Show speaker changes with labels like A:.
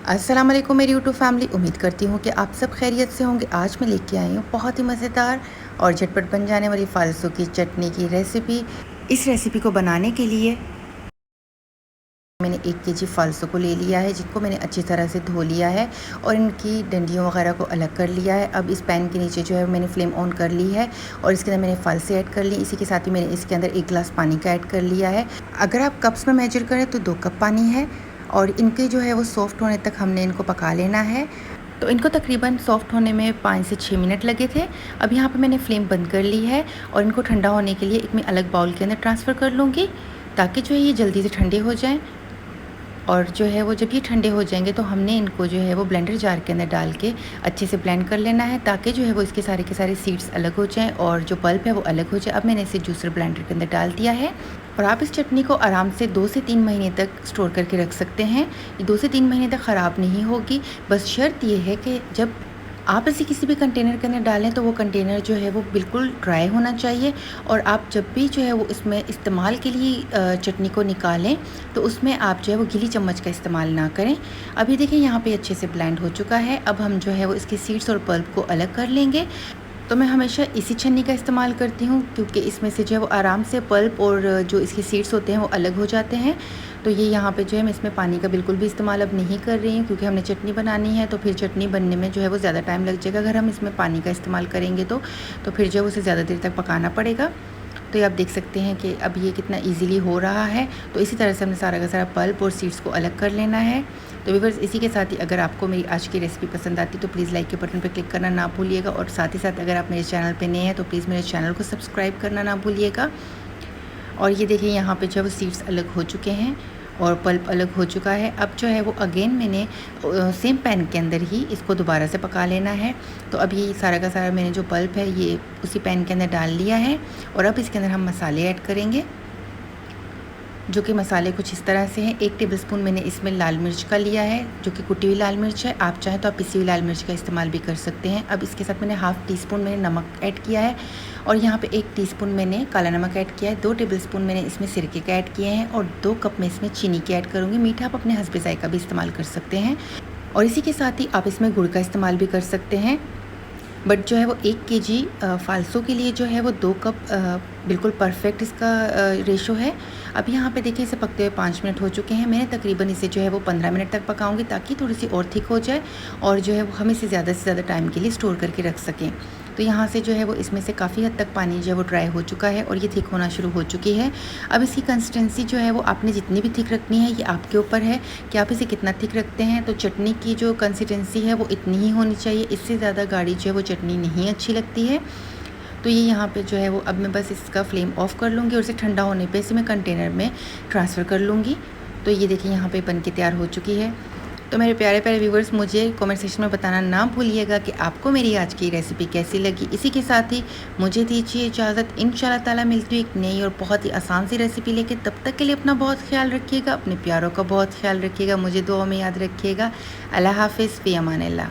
A: अस्सलाम वालेकुम मेरी यूट्यूब फैमिली। उम्मीद करती हूँ कि आप सब खैरियत से होंगे। आज मैं लेके आई हूँ बहुत ही मज़ेदार और झटपट बन जाने वाली फ़ालसों की चटनी की रेसिपी। इस रेसिपी को बनाने के लिए मैंने 1 केजी फ़ालसों को ले लिया है, जिनको मैंने अच्छी तरह से धो लिया है और इनकी डंडियों वगैरह को अलग कर लिया है। अब इस पैन के नीचे जो है मैंने फ्लेम ऑन कर ली है और इसके अंदर मैंने फ़ालसे ऐड कर ली। इसी के साथ ही मैंने इसके अंदर 1 गिलास पानी का ऐड कर लिया है। अगर आप कप्स में मेजर करें तो 2 कप पानी है और इनके जो है वो सॉफ़्ट होने तक हमने इनको पका लेना है। तो इनको तकरीबन सॉफ़्ट होने में 5 से 6 मिनट लगे थे। अब यहाँ पे मैंने फ्लेम बंद कर ली है और इनको ठंडा होने के लिए एक मैं अलग बाउल के अंदर ट्रांसफ़र कर लूँगी, ताकि जो है ये जल्दी से ठंडे हो जाएँ। और जो है वो जब ये ठंडे हो जाएंगे तो हमने इनको जो है वो ब्लेंडर जार के अंदर डाल के अच्छे से ब्लेंड कर लेना है, ताकि जो है वो इसके सारे के सारे सीड्स अलग हो जाएं और जो पल्प है वो अलग हो जाए। अब मैंने इसे जूसर ब्लेंडर के अंदर डाल दिया है और आप इस चटनी को आराम से 2 से 3 महीने तक स्टोर करके रख सकते हैं। ये 2 से 3 महीने तक ख़राब नहीं होगी। बस शर्त ये है कि जब आप इसे किसी भी कंटेनर के अंदर डालें तो वो कंटेनर जो है वो बिल्कुल ड्राई होना चाहिए। और आप जब भी जो है वो इसमें इस्तेमाल के लिए चटनी को निकालें तो उसमें आप जो है वो गीली चम्मच का इस्तेमाल ना करें। अभी देखिए यहाँ पे अच्छे से ब्लेंड हो चुका है। अब हम जो है वो इसके सीड्स और पल्प को अलग कर लेंगे। तो मैं हमेशा इसी छन्नी का इस्तेमाल करती हूँ, क्योंकि इसमें से जो है वो आराम से पल्प और जो इसके सीड्स होते हैं वो अलग हो जाते हैं। तो ये यहाँ पे जो है मैं इसमें पानी का बिल्कुल भी इस्तेमाल अब नहीं कर रही हूँ, क्योंकि हमने चटनी बनानी है तो फिर चटनी बनने में जो है वो ज़्यादा टाइम लग जाएगा। अगर हम इसमें पानी का इस्तेमाल करेंगे तो फिर जो है उसे ज़्यादा देर तक पकाना पड़ेगा। तो ये आप देख सकते हैं कि अब ये कितना ईज़िली हो रहा है। तो इसी तरह से हमने सारा का सारा पल्प और सीड्स को अलग कर लेना है। तो व्यूअर्स, इसी के साथ ही अगर आपको मेरी आज की रेसिपी पसंद आती तो प्लीज़ लाइक के बटन पर क्लिक करना ना भूलिएगा। और साथ ही साथ अगर आप मेरे चैनल पे नए हैं तो प्लीज़ मेरे चैनल को सब्सक्राइब करना ना भूलिएगा। और ये देखिए यहाँ पे जो है वो सीड्स अलग हो चुके हैं और पल्प अलग हो चुका है। अब जो है वो अगेन मैंने सेम पैन के अंदर ही इसको दोबारा से पका लेना है। तो अब ये सारा का सारा मैंने जो पल्प है ये उसी पैन के अंदर डाल लिया है और अब इसके अंदर हम मसाले ऐड करेंगे, जो कि मसाले कुछ इस तरह से हैं। 1 टेबलस्पून मैंने इसमें लाल मिर्च का लिया है, जो कि कुटी हुई लाल मिर्च है। आप चाहें तो आप पिसी हुई लाल मिर्च का इस्तेमाल भी कर सकते हैं। अब इसके साथ मैंने हाफ़ टी स्पून मैंने नमक ऐड किया है और यहाँ पे 1 टीस्पून मैंने काला नमक ऐड किया है। 2 टेबलस्पून मैंने इसमें सिरके का ऐड किए हैं और 2 कप में इसमें चीनी की ऐड करूँगी। मीठा आप अपने हस्बे जायका भी इस्तेमाल कर सकते हैं और इसी के साथ ही आप इसमें गुड़ का इस्तेमाल भी कर सकते हैं। बट जो है वो 1 केजी फ़ालसों के लिए जो है वो 2 कप बिल्कुल परफेक्ट इसका रेशो है। अब यहाँ पे देखिए इसे पकते हुए 5 मिनट हो चुके हैं। मैंने तकरीबन इसे जो है वो 15 मिनट तक पकाऊंगी, ताकि थोड़ी सी और थिक हो जाए और जो है वो हम इसे ज़्यादा से ज़्यादा टाइम के लिए स्टोर करके रख सकें। तो यहाँ से जो है वो इसमें से काफ़ी हद तक पानी जो है वो ड्राई हो चुका है और ये थिक होना शुरू हो चुकी है। अब इसकी कंसिस्टेंसी जो है वो आपने जितनी भी थिक रखनी है ये आपके ऊपर है कि आप इसे कितना थिक रखते हैं। तो चटनी की जो कंसिस्टेंसी है वो इतनी ही होनी चाहिए, इससे ज़्यादा गाढ़ी जो है वो चटनी नहीं अच्छी लगती है। तो ये यहाँ पे जो है वो अब मैं बस इसका फ्लेम ऑफ़ कर लूँगी और इसे ठंडा होने पे इसे मैं कंटेनर में ट्रांसफ़र कर लूँगी। तो ये देखिए यहाँ पे बन के तैयार हो चुकी है। तो मेरे प्यारे प्यारे व्यूवर्स, मुझे कमेंट सेक्शन में बताना ना भूलिएगा कि आपको मेरी आज की रेसिपी कैसी लगी। इसी के साथ ही मुझे दीजिए इजाज़त। इंशाल्लाह ताला मिलती हूँ एक नई और बहुत ही आसान सी रेसिपी लेके। तब तक के लिए अपना बहुत ख्याल रखिएगा, अपने प्यारों का बहुत ख्याल रखिएगा, मुझे दुआ में याद रखिएगा। अल्लाह हाफ़िज़, फ़ी अमान अल्लाह।